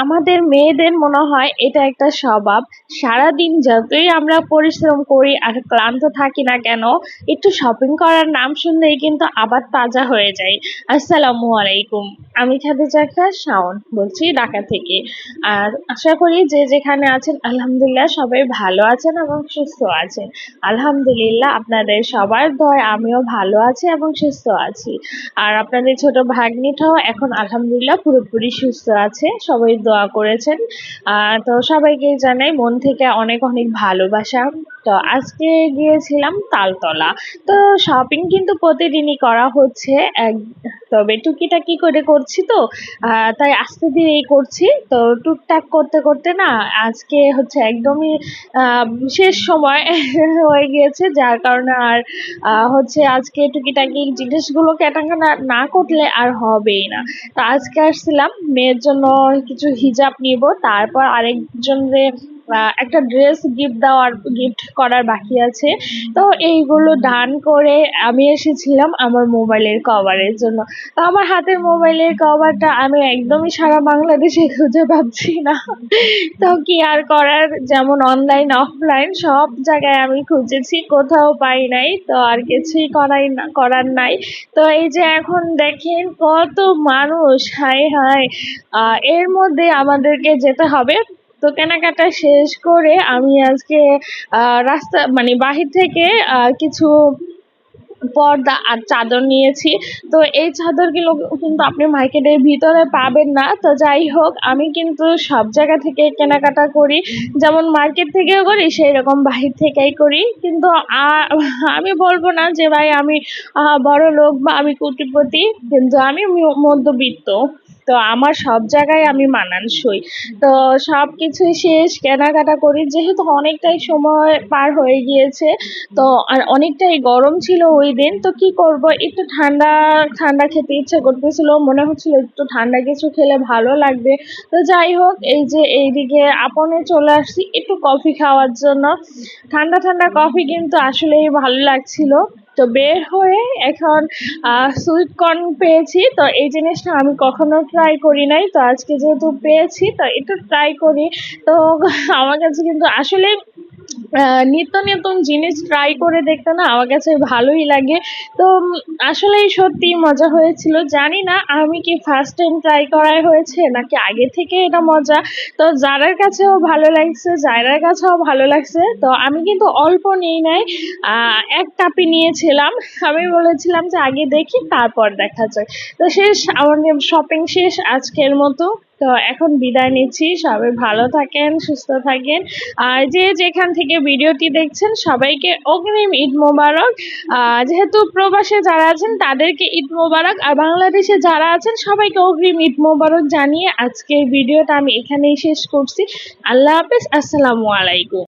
আমাদের মেয়েদের মনে হয় এটা একটা স্বভাব। সারাদিন যতই আমরা পরিশ্রম করি আর ক্লান্ত থাকি না কেন, একটু শপিং করার নাম শুনলেই কিন্তু আবার তাজা হয়ে যাই। আসসালামু আলাইকুম। আমি খাদিজা আক্তার শাওন বলছি ঢাকা থেকে। আর আশা করি যে যেখানে আছেন আলহামদুলিল্লাহ সবাই ভালো আছেন এবং সুস্থ আছেন। আলহামদুলিল্লাহ আপনাদের সবার দয়ায় আমিও ভালো আছি এবং সুস্থ আছি। আর আপনাদের ছোট ভাগ্নিটাও এখন আলহামদুলিল্লাহ পুরোপুরি সুস্থ আছে। সবাই দোয়া করেছেন। তো সবাইকে জানাই মন থেকে অনেক অনেক ভালোবাসা। তো আজকে গিয়েছিলাম তালতলা। তো শপিং কিন্তু প্রতিদিনই করা হচ্ছে। তবে টুকিটাকি করে করছি তো, তাই আস্তে ধীরেই করছি। তো টুকটাক করতে করতে না আজকে হচ্ছে একদমই আহ, শেষ সময় হয়ে গিয়েছে, যার কারণে আর হচ্ছে আজকে টুকিটাকি জিনিসগুলো কেনাকাটা না করলে আর হবেই না। তো আজকে আসছিলাম মেয়ের জন্য কিছু হিজাব নিব, তারপর আরেকজনের একটা ড্রেস গিফট করার বাকি আছে। তো এইগুলো ডান করে আমি এসেছিলাম আমার মোবাইলের কভারের জন্য। তো আমার হাতের মোবাইলের কভারটা আমি একদমই সারা বাংলাদেশে খুঁজে পাচ্ছি না। তো কি আর করার, যেমন অনলাইন অফলাইন সব জায়গায় আমি খুঁজেছি, কোথাও পাই নাই। তো আর কিছুই করার নাই। তো এই যে এখন দেখেন কত মানুষ, হায় হায়। এর মধ্যে আমাদেরকে যেতে হবে। তো কেনাকাটা শেষ করে আমি আজকে রাস্তা মানে বাহির থেকে কিছু পর্দা আর চাদর নিয়েছি। তো এই চাদরগুলো কিন্তু আপনি মার্কেটের ভিতরে পাবেন না। তো যাই হোক, আমি কিন্তু সব জায়গা থেকে কেনাকাটা করি, যেমন মার্কেট থেকেও করি সেই রকম বাহির থেকেই করি। কিন্তু আমি বলবো না যে ভাই আমি বড় লোক বা আমি কোটিপতি, কিন্তু আমি মধ্যবিত্ত। তো আমার সব জায়গায় আমি মানানসই। তো সব কিছুই শেষ কেনাকাটা করি, যেহেতু অনেকটাই সময় পার হয়ে গিয়েছে। তো আর অনেকটাই গরম ছিল ওই দিন। তো কি করব, একটু ঠান্ডা ঠান্ডা খেতে ইচ্ছে করতেছিল, মনে হচ্ছিল একটু ঠান্ডা কিছু খেলে ভালো লাগবে। তো যাই হোক, এই যে এইদিকে আপনে চলে আসছি একটু কফি খাওয়ার জন্য। ঠান্ডা ঠান্ডা কফি কিন্তু আসলেই ভালো লাগছিল। তো বের হয়ে এখন সুইট কর্ন পেয়েছি। তো এই জিনিসটা আমি কখনো ট্রাই করি নাই, তো আজকে যেহেতু পেয়েছি তো একটু ট্রাই করি। তো আমার কাছে কিন্তু আসলে নিত্য নতুন জিনিস ট্রাই করে দেখতে না আমার কাছে ভালোই লাগে। তো আসলেই সত্যি মজা হয়েছিল। জানি না আমি কি ফার্স্ট টাইম ট্রাই করাই হয়েছে নাকি আগে থেকে এটা মজা। তো যারার কাছেও ভালো লাগছে। তো আমি কিন্তু অল্প নিই নাই, এক কাপই নিয়েছিলাম। আমি বলেছিলাম যে আগে দেখি তারপর দেখা যায়। তো শেষ, আমাদের শপিং শেষ আজকের মতো। তো এখন বিদায় নিচ্ছি। সবাই ভালো থাকেন, সুস্থ থাকেন। আর যে যেখান থেকে ভিডিওটি দেখছেন সবাইকে অগ্রিম ঈদ মোবারক। যেহেতু প্রবাসে যারা আছেন তাদেরকে ঈদ মোবারক, আর বাংলাদেশে যারা আছেন সবাইকে অগ্রিম ঈদ মোবারক জানিয়ে আজকের ভিডিওটা আমি এখানেই শেষ করছি। আল্লাহ হাফেজ, আসসালামু আলাইকুম।